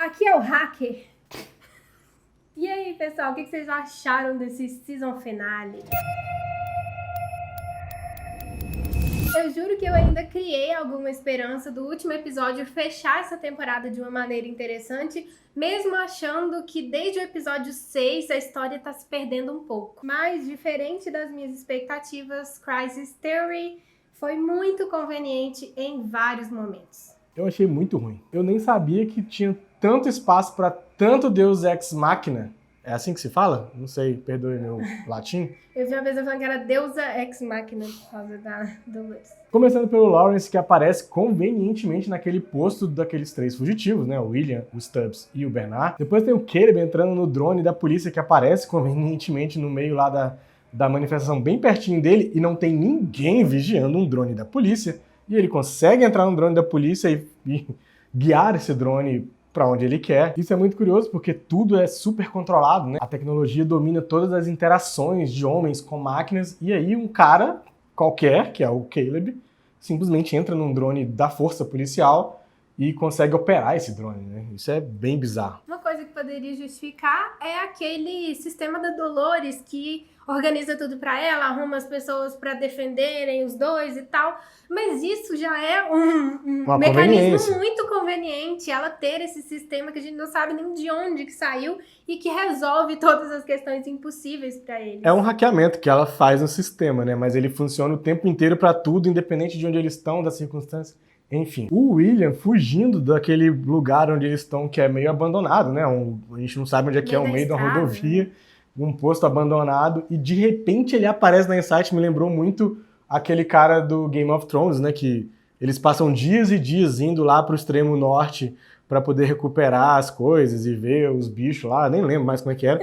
Aqui é o Hacker. E aí, pessoal, o que vocês acharam desse season finale? Eu juro que eu ainda criei alguma esperança do último episódio fechar essa temporada de uma maneira interessante, mesmo achando que desde o episódio 6 a história tá se perdendo um pouco. Mas, diferente das minhas expectativas, Crisis Theory foi muito conveniente em vários momentos. Eu achei muito ruim. Eu nem sabia que tinha tanto espaço para tanto Deus Ex Machina. É assim que se fala? Não sei, perdoe meu latim. Eu vi uma vez falando que era Deusa Ex Machina por causa da Dolores. Começando pelo Lawrence, que aparece convenientemente naquele posto daqueles três fugitivos, né? O William, o Stubbs e o Bernard. Depois tem o Caleb entrando no drone da polícia, que aparece convenientemente no meio lá da manifestação, bem pertinho dele, e não tem ninguém vigiando um drone da polícia. E ele consegue entrar no drone da polícia e guiar esse drone para onde ele quer. Isso é muito curioso porque tudo é super controlado, né? A tecnologia domina todas as interações de homens com máquinas, e aí um cara qualquer, que é o Caleb, simplesmente entra num drone da força policial e consegue operar esse drone, né? Isso é bem bizarro. Uma coisa que poderia justificar é aquele sistema da Dolores que organiza tudo pra ela, arruma as pessoas pra defenderem os dois e tal, mas isso já é um mecanismo muito conveniente, ela ter esse sistema que a gente não sabe nem de onde que saiu e que resolve todas as questões impossíveis pra eles. É um hackeamento que ela faz no sistema, né? Mas ele funciona o tempo inteiro pra tudo, independente de onde eles estão, das circunstâncias. Enfim, o William fugindo daquele lugar onde eles estão, que é meio abandonado, né? A gente não sabe onde é que é, o meio da rodovia, um posto abandonado, e de repente ele aparece na Insight, me lembrou muito aquele cara do Game of Thrones, né? Que eles passam dias e dias indo lá pro extremo norte para poder recuperar as coisas e ver os bichos lá, nem lembro mais como é que era.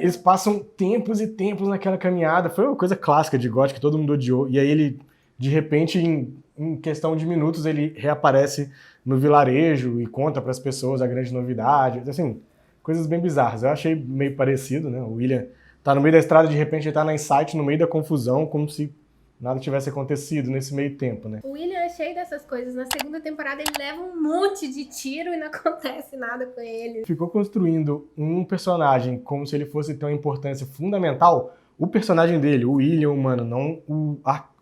Eles passam tempos e tempos naquela caminhada, foi uma coisa clássica de GOT que todo mundo odiou, e aí ele, de repente, em questão de minutos, ele reaparece no vilarejo e conta para as pessoas a grande novidade, assim, coisas bem bizarras. Eu achei meio parecido, né? O William tá no meio da estrada, de repente ele tá na Insight, no meio da confusão, como se nada tivesse acontecido nesse meio tempo, né? O William é cheio dessas coisas. Na segunda temporada ele leva um monte de tiro e não acontece nada com ele. Ficou construindo um personagem como se ele fosse ter uma importância fundamental. O personagem dele, o William, mano, não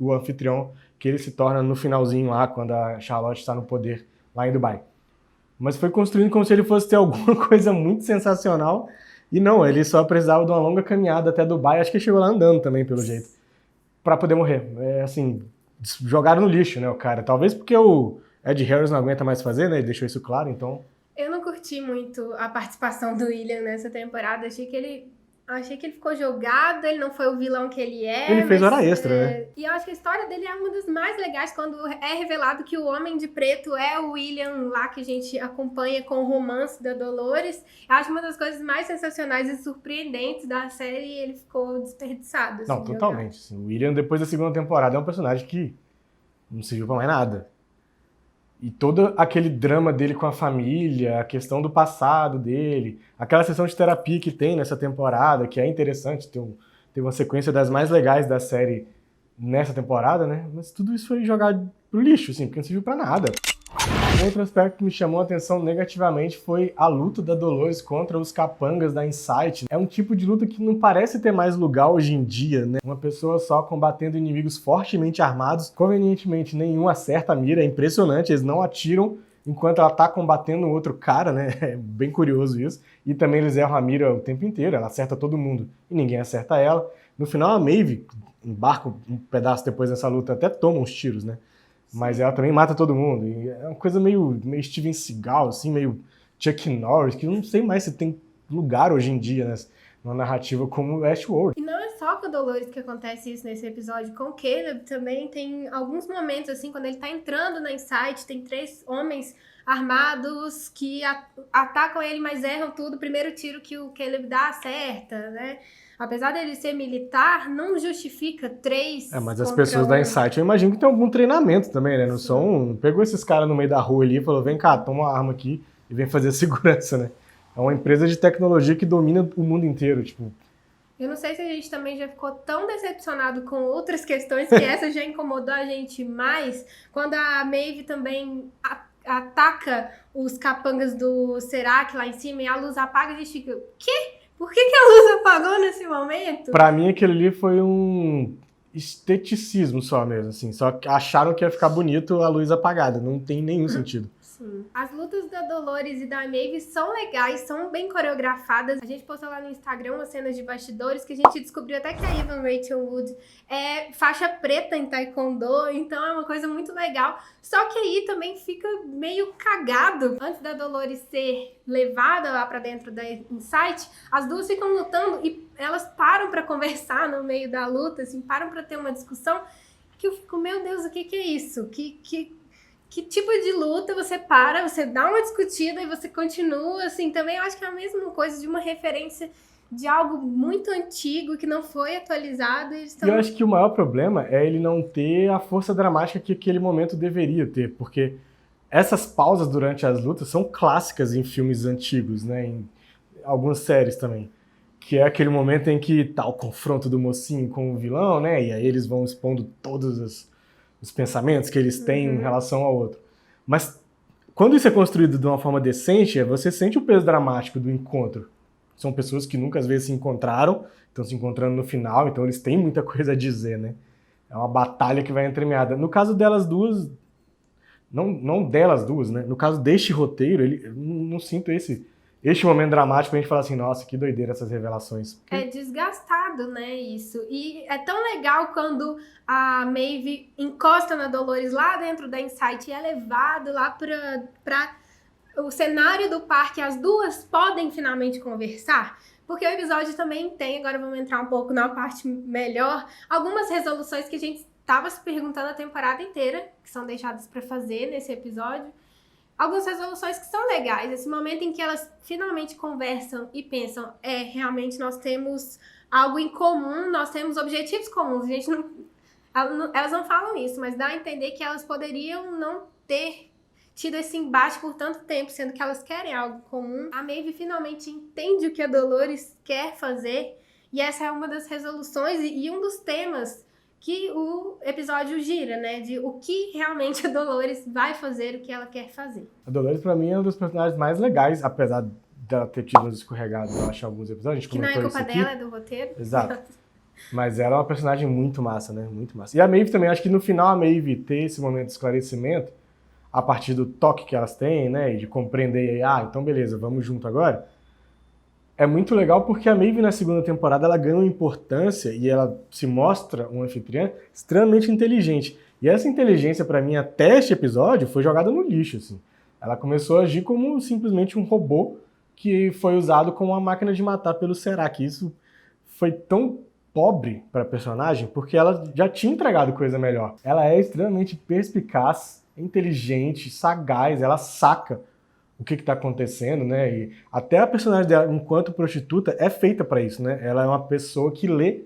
o anfitrião que ele se torna no finalzinho lá, quando a Charlotte está no poder lá em Dubai. Mas foi construindo como se ele fosse ter alguma coisa muito sensacional. E não, ele só precisava de uma longa caminhada até Dubai. Acho que ele chegou lá andando também, pelo jeito. Pra poder morrer. É assim, jogaram no lixo, né, o cara. Talvez porque o Ed Harris não aguenta mais fazer, né? Ele deixou isso claro, então... Eu não curti muito a participação do William nessa temporada. Achei que ele ficou jogado, ele não foi o vilão que ele é. Ele fez hora extra, né? E eu acho que a história dele é uma das mais legais quando é revelado que o Homem de Preto é o William lá que a gente acompanha com o romance da Dolores. Eu acho uma das coisas mais sensacionais e surpreendentes da série e ele ficou desperdiçado. Assim, não, totalmente. Assim, o William, depois da segunda temporada, é um personagem que não serviu pra mais nada. E todo aquele drama dele com a família, a questão do passado dele, aquela sessão de terapia que tem nessa temporada, que é interessante, tem uma sequência das mais legais da série nessa temporada, né? Mas tudo isso foi jogado pro lixo, assim, porque não serviu pra nada. Um outro aspecto que me chamou a atenção negativamente foi a luta da Dolores contra os capangas da Insight. É um tipo de luta que não parece ter mais lugar hoje em dia, né? Uma pessoa só combatendo inimigos fortemente armados, convenientemente nenhum acerta a mira, é impressionante, eles não atiram enquanto ela tá combatendo outro cara, né? É bem curioso isso. E também eles erram a mira o tempo inteiro, ela acerta todo mundo e ninguém acerta ela. No final a Maeve embarca um pedaço depois dessa luta, até toma uns tiros, né? Mas ela também mata todo mundo. E é uma coisa meio Steven Seagal, assim, meio Chuck Norris, que eu não sei mais se tem lugar hoje em dia, né, numa narrativa como Westworld. E não é só com a Dolores que acontece isso nesse episódio. Com o Caleb também tem alguns momentos, assim, quando ele tá entrando na Insight, tem 3 homens armados que atacam ele, mas erram tudo. O primeiro tiro que o Caleb dá, acerta, né? Apesar dele ser militar, não justifica 3 mas as pessoas da Insight, eu imagino que tem algum treinamento também, né? Não são... Pegou esses caras no meio da rua ali e falou, vem cá, toma uma arma aqui e vem fazer segurança, né? É uma empresa de tecnologia que domina o mundo inteiro, tipo... Eu não sei se a gente também já ficou tão decepcionado com outras questões que essa já incomodou a gente mais, quando a Maeve também ataca os capangas do Serac lá em cima e a luz apaga, a gente fica, quê? Por que a luz apagou nesse momento? Pra mim, aquele ali foi um esteticismo só mesmo, assim. Só que acharam que ia ficar bonito a luz apagada. Não tem nenhum sentido. Sim. As lutas da Dolores e da Maeve são legais, são bem coreografadas. A gente postou lá no Instagram umas cenas de bastidores que a gente descobriu até que a Evan Rachel Wood é faixa preta em Taekwondo, então é uma coisa muito legal. Só que aí também fica meio cagado. Antes da Dolores ser levada lá pra dentro da Insight, as duas ficam lutando e elas param pra conversar no meio da luta, assim, param pra ter uma discussão que eu fico, meu Deus, o que é isso? Que tipo de luta você para, você dá uma discutida e você continua, assim, também eu acho que é a mesma coisa de uma referência de algo muito antigo que não foi atualizado. E eu acho que o maior problema é ele não ter a força dramática que aquele momento deveria ter, porque essas pausas durante as lutas são clássicas em filmes antigos, né, em algumas séries também, que é aquele momento em que tá o confronto do mocinho com o vilão, né, e aí eles vão expondo todos os pensamentos que eles têm em relação ao outro. Mas quando isso é construído de uma forma decente, você sente o peso dramático do encontro. São pessoas que nunca às vezes se encontraram, estão se encontrando no final, então eles têm muita coisa a dizer, né? É uma batalha que vai entremeada. No caso delas duas, não delas duas, né? No caso deste roteiro, eu não sinto este momento dramático pra gente falar assim, nossa, que doideira essas revelações. É desgastado, né, isso. E é tão legal quando a Maeve encosta na Dolores lá dentro da Insight e é levado lá pra o cenário do parque, as duas podem finalmente conversar. Porque o episódio também tem, agora vamos entrar um pouco na parte melhor, algumas resoluções que a gente estava se perguntando a temporada inteira, que são deixadas para fazer nesse episódio. Algumas resoluções que são legais, esse momento em que elas finalmente conversam e pensam, realmente nós temos algo em comum, nós temos objetivos comuns, a gente não, elas não falam isso, mas dá a entender que elas poderiam não ter tido esse embate por tanto tempo, sendo que elas querem algo comum. A Maeve finalmente entende o que a Dolores quer fazer, e essa é uma das resoluções e um dos temas que o episódio gira, né? De o que realmente a Dolores vai fazer, o que ela quer fazer. A Dolores, pra mim, é um dos personagens mais legais, apesar dela ter tido uns escorregados, eu acho, em alguns episódios. A gente que não é culpa dela, é do roteiro. Exato. Mas ela é uma personagem muito massa, né? Muito massa. E a Maeve também, acho que no final a Maeve ter esse momento de esclarecimento, a partir do toque que elas têm, né? E de compreender, então beleza, vamos junto agora. É muito legal porque a Maeve na segunda temporada ela ganha uma importância e ela se mostra uma anfitriã extremamente inteligente. E essa inteligência, pra mim, até este episódio, foi jogada no lixo, assim. Ela começou a agir como simplesmente um robô que foi usado como uma máquina de matar pelo Serac. Isso foi tão pobre pra personagem porque ela já tinha entregado coisa melhor. Ela é extremamente perspicaz, inteligente, sagaz, ela saca o que está acontecendo, né? E até a personagem dela, enquanto prostituta, é feita para isso, né? Ela é uma pessoa que lê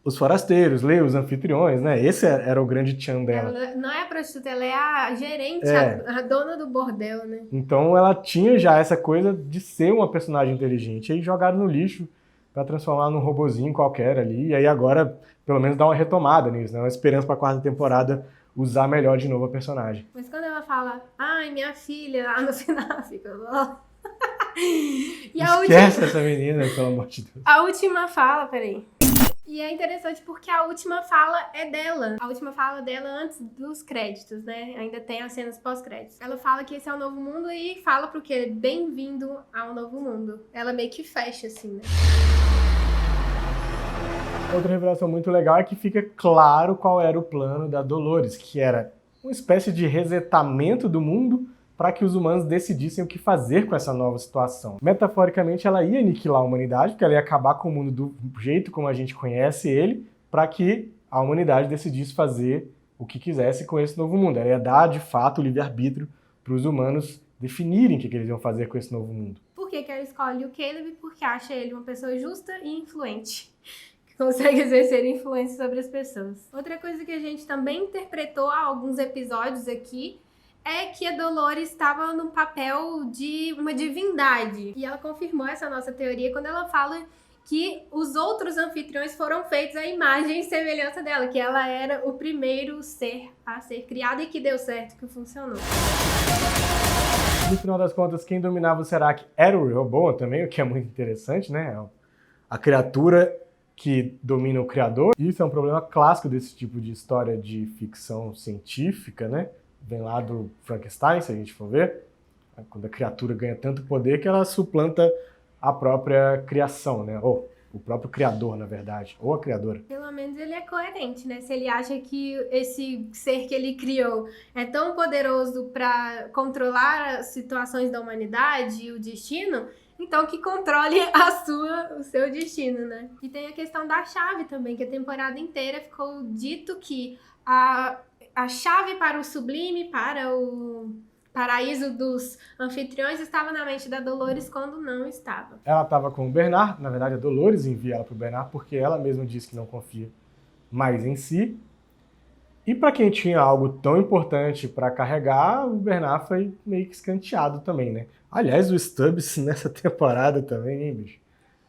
os forasteiros, lê os anfitriões, né? Esse era o grande tchan dela. Ela não é a prostituta, ela é a gerente, a dona do bordel, né? Então ela tinha já essa coisa de ser uma personagem inteligente. E aí jogaram no lixo para transformar num robozinho qualquer ali. E aí agora, pelo menos, dá uma retomada nisso, né? Uma esperança para a quarta temporada usar melhor de novo a personagem. Mas quando ela fala, ai, minha filha, lá no final fica... E esquece essa menina, pelo amor de Deus. A última fala, peraí. E é interessante porque a última fala é dela. A última fala dela antes dos créditos, né? Ainda tem as cenas pós-créditos. Ela fala que esse é o novo mundo e fala pro que bem-vindo ao novo mundo. Ela meio que fecha, assim, né? Outra revelação muito legal é que fica claro qual era o plano da Dolores, que era uma espécie de resetamento do mundo para que os humanos decidissem o que fazer com essa nova situação. Metaforicamente, ela ia aniquilar a humanidade, porque ela ia acabar com o mundo do jeito como a gente conhece ele, para que a humanidade decidisse fazer o que quisesse com esse novo mundo. Ela ia dar, de fato, o livre-arbítrio para os humanos definirem o que eles iam fazer com esse novo mundo. Por que ela escolhe o Caleb? Porque acha ele uma pessoa justa e influente. Consegue exercer influência sobre as pessoas. Outra coisa que a gente também interpretou há alguns episódios aqui é que a Dolores estava no papel de uma divindade. E ela confirmou essa nossa teoria quando ela fala que os outros anfitriões foram feitos à imagem e semelhança dela, que ela era o primeiro ser a ser criado e que deu certo, que funcionou. No final das contas, quem dominava o Serac era o Rehoboam também, o que é muito interessante, né? A criatura que domina o criador. Isso é um problema clássico desse tipo de história de ficção científica, né? Vem lá do Frankenstein, se a gente for ver, quando a criatura ganha tanto poder que ela suplanta a própria criação, né? Ou o próprio criador, na verdade, ou a criadora. Pelo menos ele é coerente, né? Se ele acha que esse ser que ele criou é tão poderoso para controlar as situações da humanidade e o destino, então que controle o seu destino, né? E tem a questão da chave também, que a temporada inteira ficou dito que a chave para o sublime, para o paraíso dos anfitriões estava na mente da Dolores quando não estava. Ela estava com o Bernard, na verdade a Dolores envia ela para o Bernard porque ela mesma disse que não confia mais em si. E para quem tinha algo tão importante para carregar, o Bernard foi meio que escanteado também, né? Aliás, o Stubbs nessa temporada também, hein, bicho?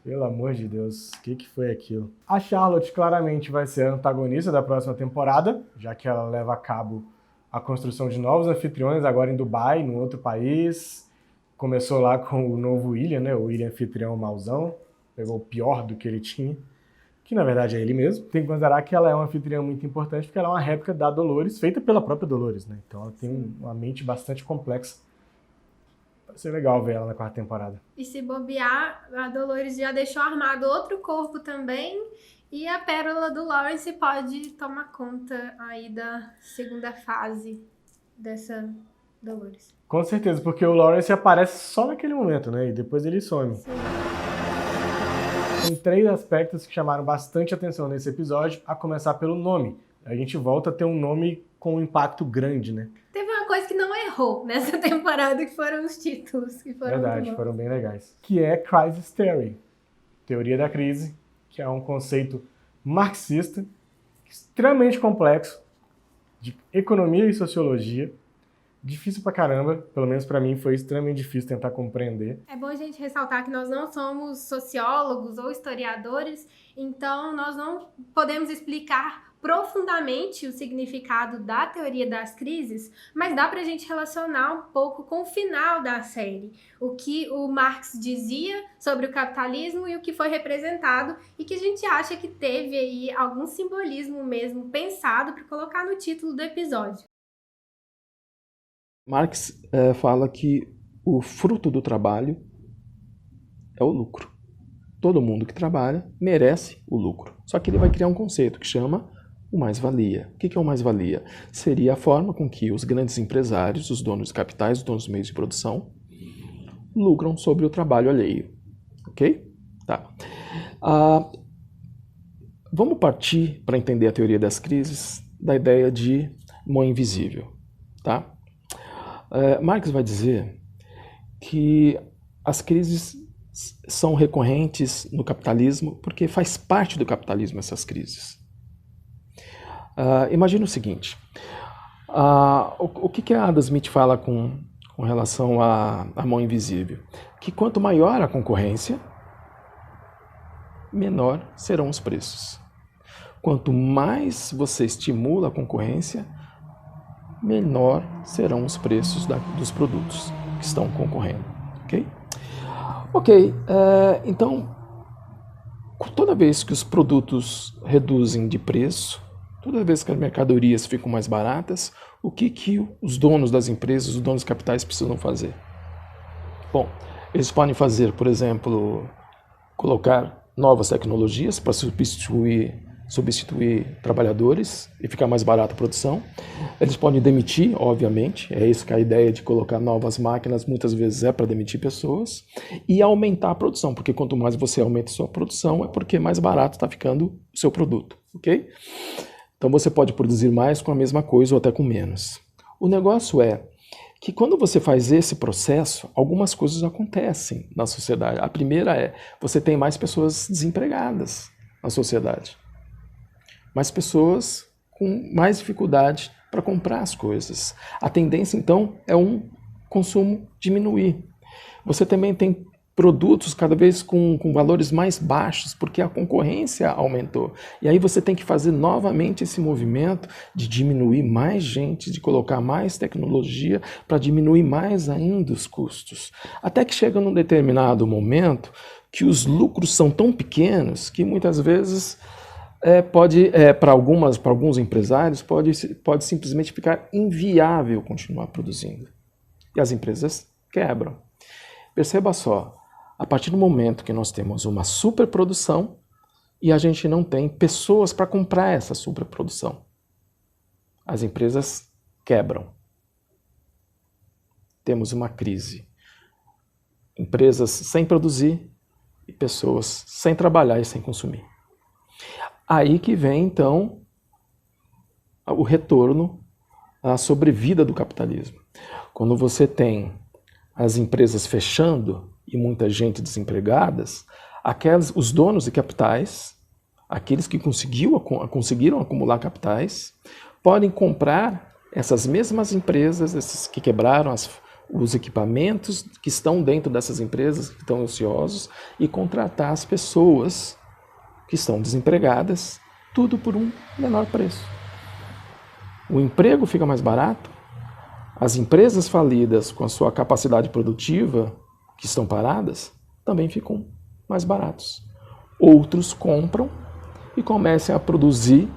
Pelo amor de Deus, o que foi aquilo? A Charlotte claramente vai ser a antagonista da próxima temporada, já que ela leva a cabo a construção de novos anfitriões, agora em Dubai, num outro país. Começou lá com o novo William, né? O William anfitrião mauzão. Pegou o pior do que ele tinha, que na verdade é ele mesmo. Tem que considerar que ela é uma anfitriã muito importante, porque ela é uma réplica da Dolores, feita pela própria Dolores, né? Então ela tem uma mente bastante complexa. Vai ser legal ver ela na quarta temporada. E se bobear, a Dolores já deixou armado outro corpo também. E a pérola do Lawrence pode tomar conta aí da segunda fase dessa Dolores. Com certeza, porque o Lawrence aparece só naquele momento, né? E depois ele some. Sim. Tem 3 aspectos que chamaram bastante atenção nesse episódio, a começar pelo nome. A gente volta a ter um nome com um impacto grande, né? Teve uma coisa que não errou nessa temporada, que foram os títulos. Que foram Verdade, foram bem legais. Que é Crisis Theory, teoria da crise, que é um conceito marxista, extremamente complexo, de economia e sociologia, difícil pra caramba, pelo menos pra mim foi extremamente difícil tentar compreender. É bom a gente ressaltar que nós não somos sociólogos ou historiadores, então nós não podemos explicar profundamente o significado da teoria das crises, mas dá pra gente relacionar um pouco com o final da série, o que o Marx dizia sobre o capitalismo e o que foi representado e que a gente acha que teve aí algum simbolismo mesmo pensado para colocar no título do episódio. Marx fala que o fruto do trabalho é o lucro. Todo mundo que trabalha merece o lucro. Só que ele vai criar um conceito que chama o mais-valia. O que é o mais-valia? Seria a forma com que os grandes empresários, os donos de capitais, os donos dos meios de produção, lucram sobre o trabalho alheio. Ok? Tá. Vamos partir, para entender a teoria das crises, da ideia de mão invisível. Tá? Marx vai dizer que as crises são recorrentes no capitalismo porque faz parte do capitalismo essas crises. Imagina o seguinte, o que a Adam Smith fala com relação à mão invisível? Que quanto maior a concorrência, menor serão os preços. Quanto mais você estimula a concorrência, menor serão os preços dos produtos que estão concorrendo. Ok, então, toda vez que os produtos reduzem de preço, toda vez que as mercadorias ficam mais baratas, o que os donos das empresas, os donos de capitais precisam fazer? Bom, eles podem fazer, por exemplo, colocar novas tecnologias para substituir trabalhadores e ficar mais barata a produção. Eles podem demitir, obviamente, é isso que é a ideia de colocar novas máquinas, muitas vezes é para demitir pessoas, e aumentar a produção, porque quanto mais você aumenta a sua produção, é porque mais barato está ficando o seu produto, ok? Então você pode produzir mais com a mesma coisa ou até com menos. O negócio é que quando você faz esse processo, algumas coisas acontecem na sociedade. A primeira é, você tem mais pessoas desempregadas na sociedade. Mais pessoas com mais dificuldade para comprar as coisas. A tendência, então, é um consumo diminuir. Você também tem produtos cada vez com valores mais baixos, porque a concorrência aumentou. E aí você tem que fazer novamente esse movimento de diminuir mais gente, de colocar mais tecnologia para diminuir mais ainda os custos. Até que chega num determinado momento que os lucros são tão pequenos que muitas vezes para alguns empresários pode simplesmente ficar inviável continuar produzindo. E as empresas quebram. Perceba só, a partir do momento que nós temos uma superprodução e a gente não tem pessoas para comprar essa superprodução, as empresas quebram. Temos uma crise. Empresas sem produzir e pessoas sem trabalhar e sem consumir. Aí que vem, então, o retorno à sobrevida do capitalismo. Quando você tem as empresas fechando e muita gente desempregadas, os donos de capitais, aqueles que conseguiram acumular capitais, podem comprar essas mesmas empresas, esses que quebraram os equipamentos que estão dentro dessas empresas, que estão ociosos, e contratar as pessoas que estão desempregadas, tudo por um menor preço. O emprego fica mais barato, as empresas falidas com a sua capacidade produtiva, que estão paradas, também ficam mais baratos. Outros compram e começam a produzir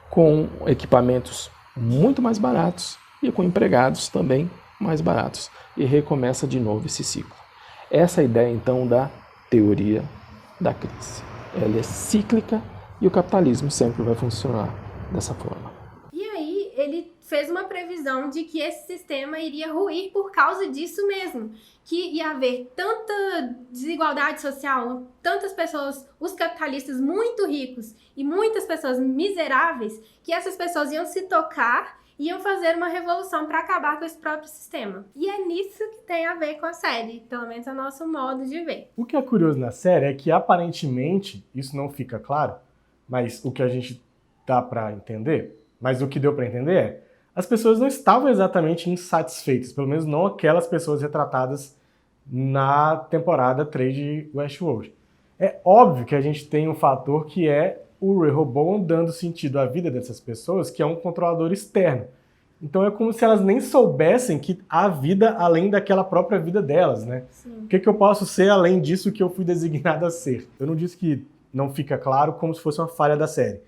com equipamentos muito mais baratos e com empregados também mais baratos. E recomeça de novo esse ciclo. Essa é a ideia, então, da teoria da crise. Ela é cíclica e o capitalismo sempre vai funcionar dessa forma. E aí, ele fez uma previsão de que esse sistema iria ruir por causa disso mesmo. Que ia haver tanta desigualdade social, tantas pessoas, os capitalistas muito ricos e muitas pessoas miseráveis, que essas pessoas iam se tocar e iam fazer uma revolução para acabar com esse próprio sistema. E é nisso que tem a ver com a série, pelo menos é o nosso modo de ver. O que é curioso na série é que, aparentemente, isso não fica claro, mas o que a gente dá para entender, mas o que deu para entender é, as pessoas não estavam exatamente insatisfeitas, pelo menos não aquelas pessoas retratadas na temporada 3 de Westworld. É óbvio que a gente tem um fator que é o Rehoboam dando sentido à vida dessas pessoas, que é um controlador externo. Então é como se elas nem soubessem que há vida além daquela própria vida delas, né? Sim. O que eu posso ser além disso que eu fui designado a ser? Eu não disse que não fica claro como se fosse uma falha da série.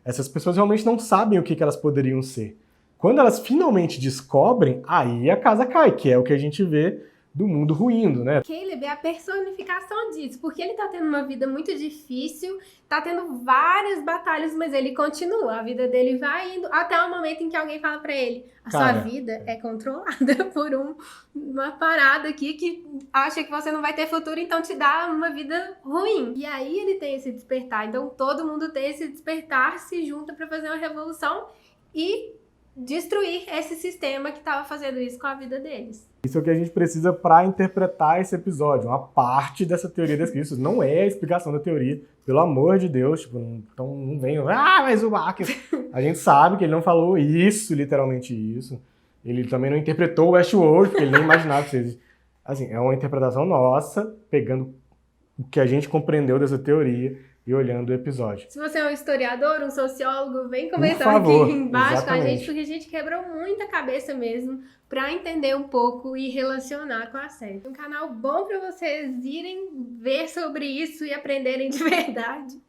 Essas pessoas realmente não sabem o que elas poderiam ser. Quando elas finalmente descobrem, aí a casa cai, que é o que a gente vê do mundo ruindo, né? Caleb é a personificação disso, porque ele tá tendo uma vida muito difícil, tá tendo várias batalhas, mas ele continua, a vida dele vai indo, até o momento em que alguém fala pra ele, sua vida é controlada por uma parada aqui que acha que você não vai ter futuro, então te dá uma vida ruim. E aí ele tem esse despertar, então todo mundo tem esse despertar, se junta pra fazer uma revolução e destruir esse sistema que estava fazendo isso com a vida deles. Isso é o que a gente precisa para interpretar esse episódio. Uma parte dessa teoria das crises não é a explicação da teoria, pelo amor de Deus. Tipo, então não venham, mas o Marcos... A gente sabe que ele não falou isso, literalmente isso. Ele também não interpretou o Westworld, porque ele nem imaginava que seja... Assim, é uma interpretação nossa, pegando o que a gente compreendeu dessa teoria e olhando o episódio. Se você é um historiador, um sociólogo, vem conversar favor, aqui embaixo exatamente. com a gente, porque a gente quebrou muita cabeça mesmo pra entender um pouco e relacionar com a série. Um canal bom pra vocês irem ver sobre isso e aprenderem de verdade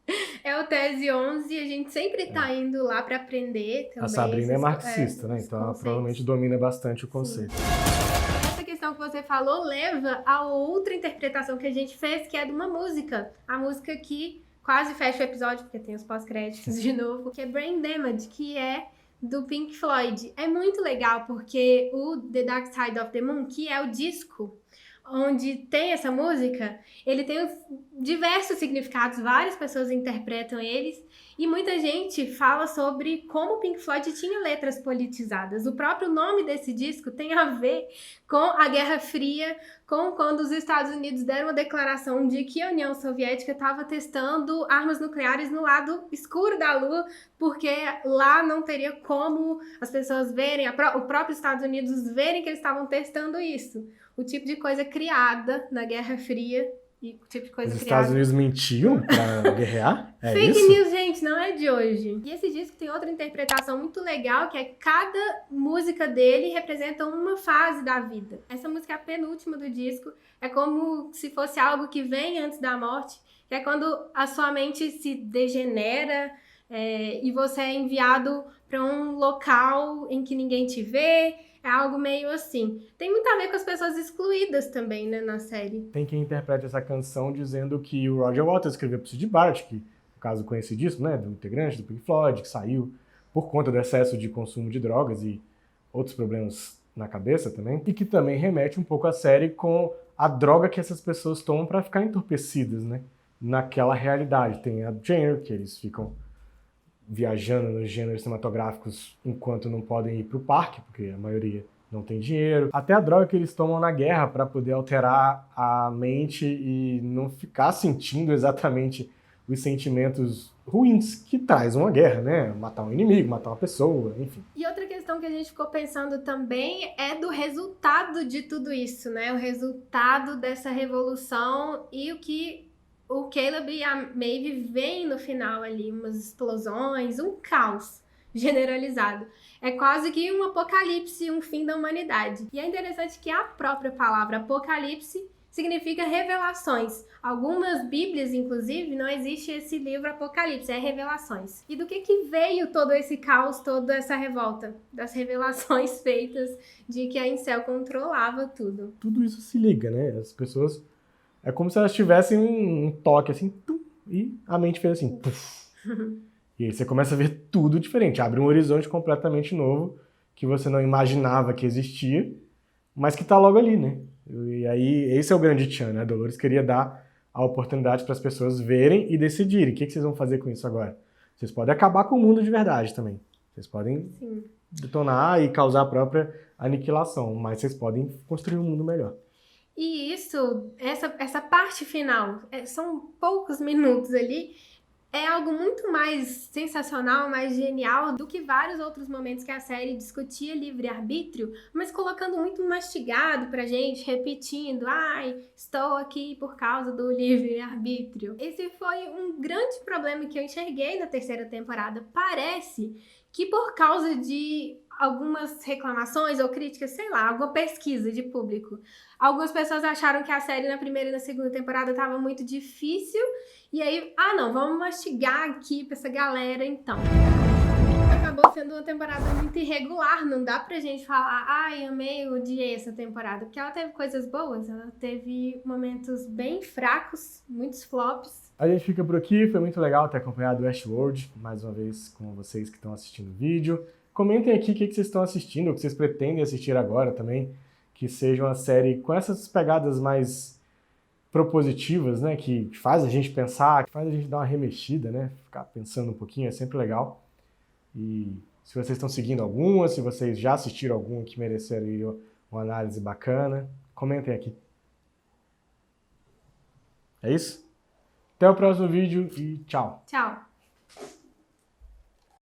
é o Tese 11, a gente sempre tá indo lá pra aprender também. A Sabrina é marxista, né? Então ela provavelmente domina bastante o conceito. Essa questão que você falou leva a outra interpretação que a gente fez, que é de uma música. A música que quase fecha o episódio, porque tem os pós-créditos de novo, que é Brain Damage, que é do Pink Floyd. É muito legal, porque o The Dark Side of the Moon, que é o disco onde tem essa música, ele tem diversos significados, várias pessoas interpretam eles, e muita gente fala sobre como o Pink Floyd tinha letras politizadas. O próprio nome desse disco tem a ver com a Guerra Fria, com quando os Estados Unidos deram uma declaração de que a União Soviética estava testando armas nucleares no lado escuro da Lua, porque lá não teria como as pessoas verem, o próprio Estados Unidos verem que eles estavam testando isso. O tipo de coisa criada na Guerra Fria e tipo de coisa Os criada. Estados Unidos mentiam pra guerrear? É Fake isso? news, gente, não é de hoje. E esse disco tem outra interpretação muito legal, que é que cada música dele representa uma fase da vida. Essa música é a penúltima do disco, é como se fosse algo que vem antes da morte, que é quando a sua mente se degenera e você é enviado para um local em que ninguém te vê, é algo meio assim. Tem muito a ver com as pessoas excluídas também, né, na série. Tem quem interprete essa canção dizendo que o Roger Waters escreveu pro Syd Barrett, que, no caso, conhecidíssimo, né, do integrante do Pink Floyd, que saiu por conta do excesso de consumo de drogas e outros problemas na cabeça também, e que também remete um pouco à série com a droga que essas pessoas tomam para ficar entorpecidas, né, naquela realidade. Tem a Jenner, que eles ficam viajando nos gêneros cinematográficos enquanto não podem ir pro parque, porque a maioria não tem dinheiro. Até a droga que eles tomam na guerra para poder alterar a mente e não ficar sentindo exatamente os sentimentos ruins que traz uma guerra, né? Matar um inimigo, matar uma pessoa, enfim. E outra questão que a gente ficou pensando também é do resultado de tudo isso, né? O resultado dessa revolução e o que o Caleb e a Maeve veem no final ali, umas explosões, um caos generalizado. É quase que um apocalipse, um fim da humanidade. E é interessante que a própria palavra apocalipse significa revelações. Algumas bíblias, inclusive, não existe esse livro Apocalipse, é revelações. E do que veio todo esse caos, toda essa revolta? Das revelações feitas de que a Incel controlava tudo. Tudo isso se liga, né? As pessoas... É como se elas tivessem um toque assim, tum, e a mente fez assim, puff. E aí você começa a ver tudo diferente, abre um horizonte completamente novo que você não imaginava que existia, mas que tá logo ali, né? E aí, esse é o grande tchan, né? A Dolores queria dar a oportunidade para as pessoas verem e decidirem o que vocês vão fazer com isso agora. Vocês podem acabar com o mundo de verdade também. Vocês podem detonar e causar a própria aniquilação, mas vocês podem construir um mundo melhor. E isso, essa parte final, são poucos minutos ali, é algo muito mais sensacional, mais genial do que vários outros momentos que a série discutia livre-arbítrio, mas colocando muito mastigado pra gente, repetindo, ai, estou aqui por causa do livre-arbítrio. Esse foi um grande problema que eu enxerguei na terceira temporada. Parece que por causa de algumas reclamações ou críticas, sei lá, alguma pesquisa de público, algumas pessoas acharam que a série na primeira e na segunda temporada estava muito difícil, e aí, não, vamos mastigar aqui pra essa galera então. Acabou sendo uma temporada muito irregular, não dá pra gente falar, ai, amei, odiei essa temporada, porque ela teve coisas boas, ela teve momentos bem fracos, muitos flops. A gente fica por aqui, foi muito legal ter acompanhado o Westworld, mais uma vez com vocês que estão assistindo o vídeo. Comentem aqui o que vocês estão assistindo, o que vocês pretendem assistir agora também, que seja uma série com essas pegadas mais propositivas, né, que faz a gente pensar, que faz a gente dar uma remexida, né, ficar pensando um pouquinho, é sempre legal. E se vocês estão seguindo alguma, se vocês já assistiram alguma que mereceria uma análise bacana, comentem aqui. É isso? Até o próximo vídeo e tchau! Tchau!